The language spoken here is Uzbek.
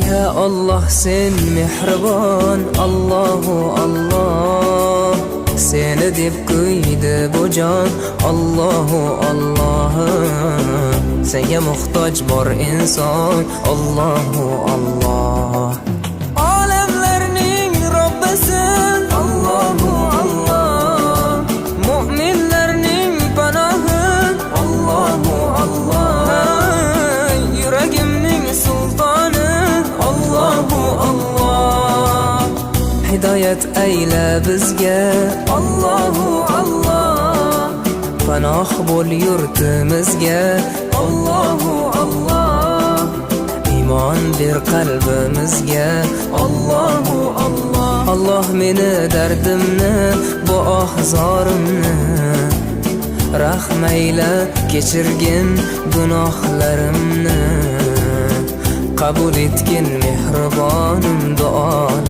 Ya Allah sen mehribon, Allahu Allah. Seni deb kuydi bu jon, Allahu Allah. Senga muhtoj bor inson, Allahu Allah. Olamlarning Robbisin, Allahu Allah. Mu'minlarning panohi, Allahu Allah. Yuragimning sultoni, Allahu Allah. Hidoyat ayla bizga, Allahu Allah. Panoh bo'l yurtimizga, Allahu Allah. Iymon ber qalbimizga, Allahu Allah. Allah meni dardimni, bu ohzorimni rahmayla kechirgin gunohlarimni. Qabul etgin mehribonim duo.